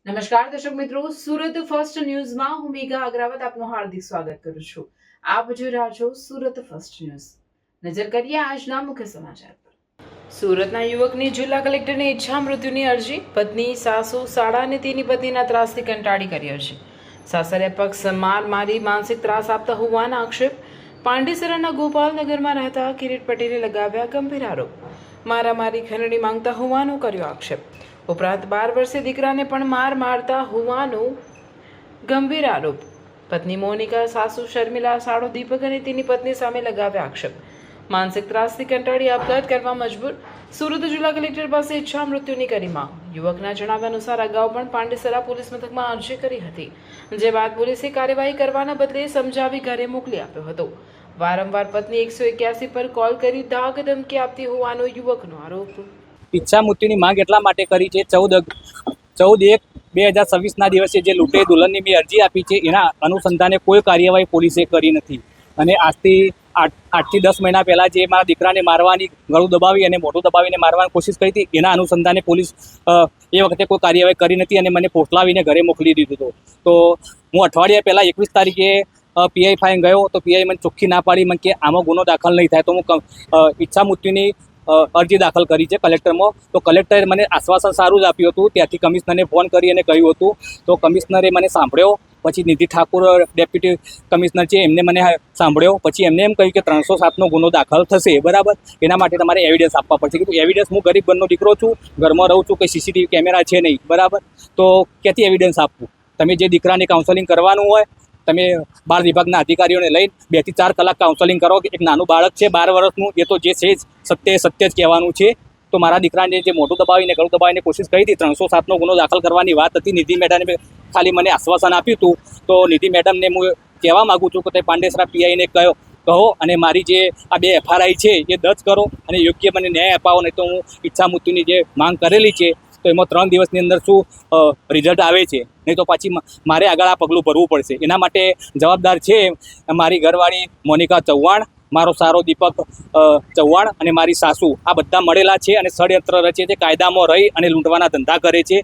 નમસ્કાર દર્શક મિત્રો, સુરત ફર્સ્ટ ન્યૂઝમાં હું મેઘા અગ્રવાલ આપનું હાર્દિક સ્વાગત કરું છું. આપ જોઈ રહ્યા છો સુરત ફર્સ્ટ ન્યૂઝ. નજર કરીએ આજના મુખ્ય સમાચાર પર. સુરતના યુવકની જિલ્લા કલેક્ટરને ઈચ્છા મૃત્યુની અરજી. પત્ની, સાસુ, શાળા અને તેની પત્નીના ત્રાસથી કંટાળી કરી અરજી. સાસરે પક્ષ માર મારી માનસિક ત્રાસ આપતા હોવાના આક્ષેપ. પાંડેસરાના ગોપાલનગરમાં રહેતા કિરીટ પટેલે લગાવ્યા ગંભીર આરોપ. મારામારી ખંડણી માંગતા હોવાનો કર્યો આક્ષેપ. ઉપરાંત 12 વર્ષીય દીકરાને પણ મારતા હોવાનો ગંભીર આરોપ. પત્ની મોનિકા, સાસુ શર્મિલા, સાળો દીપક અને તેની પત્ની સામે લગાવ્યા આક્ષેપ. માનસિક ત્રાસથી કંટાળી આપઘાત કરવા મજબૂર. સુરત જિલ્લા કલેક્ટર પાસે ઈચ્છા મૃત્યુની કરી માંગ. યુવકના જણાવ્યા અનુસાર અગાઉ પણ પાંડેસરા પોલીસ મથકમાં અરજી કરી હતી, જે બાદ પોલીસે કાર્યવાહી કરવાના બદલે સમજાવી ઘરે મોકલી આપ્યો હતો. વારંવાર પત્ની 181 પર કોલ કરી ધાક ધમકી આપતી હોવાનો યુવકનો આરોપ. ઈચ્છા મૃત્યુની માંગ એટલા માટે કરી છે 14/1/2026ના દિવસે જે લૂંટે દુલ્હનની મેં અરજી આપી છે એના અનુસંધાને કોઈ કાર્યવાહી પોલીસે કરી નથી. અને આજથી 8 થી 10 મહિના પહેલાં જે મારા દીકરાને મારવાની, ગળું દબાવી અને મોઢું દબાવીને મારવાની કોશિશ કરી હતી, એના અનુસંધાને પોલીસ એ વખતે કોઈ કાર્યવાહી કરી નથી અને મને પોટલાવીને ઘરે મોકલી દીધું હતું. તો હું અઠવાડિયા પહેલાં 21 તારીખે પીઆઈ ફાઈન ગયો તો પીઆઈ મને ચોખ્ખી ના પાડી, મને કે આમાં ગુનો દાખલ નહીં થાય. તો હું ઈચ્છા મૃત્યુની અરજી દાખલ કરી છે કલેક્ટરમાં. તો કલેક્ટરે મને આશ્વાસન સારું જ આપ્યું હતું. ત્યાંથી કમિશનરને ફોન કરી અને કહ્યું હતું. તો કમિશનરે મને સાંભળ્યો. પછી નિધિ ઠાકુર ડેપ્યુટી કમિશનર છે, એમને મને સાંભળ્યો. પછી એમને એમ કહ્યું કે 307નો ગુનો દાખલ થશે, બરાબર. એના માટે તમારે એવિડન્સ આપવા પડશે. કીધું એવિડન્સ, હું ગરીબ ઘરનો દીકરો છું, ઘરમાં રહું છું, કંઈ સીસીટીવી કેમેરા છે નહીં, બરાબર. તો ક્યાંથી એવિડન્સ આપવું? તમે જે દીકરાને કાઉન્સેલિંગ કરવાનું હોય, તમે બાળ વિભાગના અધિકારીઓને લઈને 2 થી 4 કલાક કાઉન્સેલિંગ કરો. એક નાનું બાળક છે 12 વર્ષનું, એ તો જે છે સત્ય જ કહેવાનું છે. તો મારા દીકરાને જે મોઢું દબાવીને ગળું દબાવીને કોશિશ કરી હતી, 307નો ગુનો દાખલ કરવાની વાત હતી. નિધિ મેડમે ખાલી મને આશ્વાસન આપ્યું હતું. તો નિધિ મેડમને હું કહેવા માગું છું કે તે પાંડેસરા પીઆઈને કહો અને મારી જે આ 2 એફઆરઆઈ છે એ દર્જ કરો અને યોગ્ય મને ન્યાય અપાવો. નહીં તો હું ઈચ્છા મૃત્યુની જે માંગ કરેલી છે તો એમાં 3 દિવસની અંદર શું રિઝલ્ટ આવે છે, નહીં તો પાછી મારે આગળ આ પગલું ભરવું પડશે. એના માટે જવાબદાર છે મારી ઘરવાળી મોનિકા ચૌહાણ, મારો સારો દીપક ચૌહાણ અને મારી સાસુ. આ બધા મળેલા છે અને ષડયંત્ર રચે છે, કાયદામાં રહી અને લૂંટવાના ધંધા કરે છે.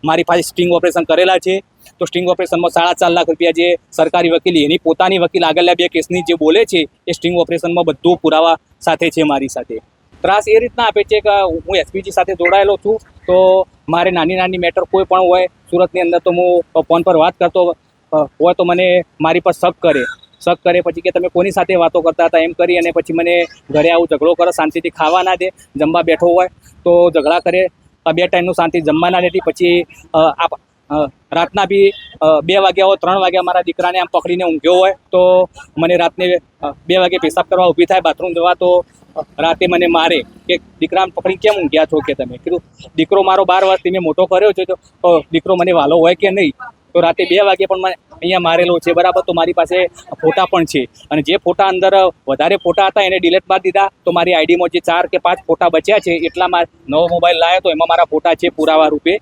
મારી પાસે સ્ટિંગ ઓપરેશન કરેલા છે. તો સ્ટિંગ ઓપરેશનમાં 4.5 લાખ રૂપિયા જે સરકારી વકીલી, એની પોતાની વકીલ આગળના 2 કેસની જે બોલે છે એ સ્ટિંગ ઓપરેશનમાં બધું પુરાવા સાથે છે મારી સાથે. ત્રાસ એ રીતના આપે છે કે હું એસપીજી સાથે જોડાયેલો છું. તો મારે નાની મેટર કોઈ પણ હોય સુરતની અંદર, તો હું ફોન પર વાત કરતો હોય તો મને મારી પર શક કરે. પછી કે તમે કોની સાથે વાતો કરતા હતા, એમ કરી અને પછી મને ઘરે આવું ઝઘડો કરે, શાંતિથી ખાવા ના દે. જમવા બેઠો હોય તો ઝઘડા કરે, 2 ટાઈમનું શાંતિ જમવા ના દેતી. પછી રાતના બી 2 વાગ્યા હોય, 3 વાગ્યા મારા દીકરાને આમ પકડીને ઊંઘ્યો હોય તો મને રાતને 2 વાગે પેશાબ કરવા ઊભી થાય બાથરૂમ જવા, તો રાતે મને મારે કે દીકરાને પકડી કેમ ઊંઘ્યા છો કે તમે. કીધું દીકરો મારો 12 વર્ષથી મેં મોટો કર્યો છે, તો દીકરો મને વાલો હોય કે નહીં. તો રાતે 2 વાગે પણ મને અહીંયા મારેલો છે, બરાબર. તો મારી પાસે ફોટા પણ છે અને જે ફોટા અંદર વધારે ફોટા હતા એને ડિલીટ મારી દીધા. તો મારી આઈડીમાં જે 4 કે 5 ફોટા બચ્યા છે એટલામાં નવો મોબાઈલ લાવ્યો તો એમાં મારા ફોટા છે પુરાવા રૂપે.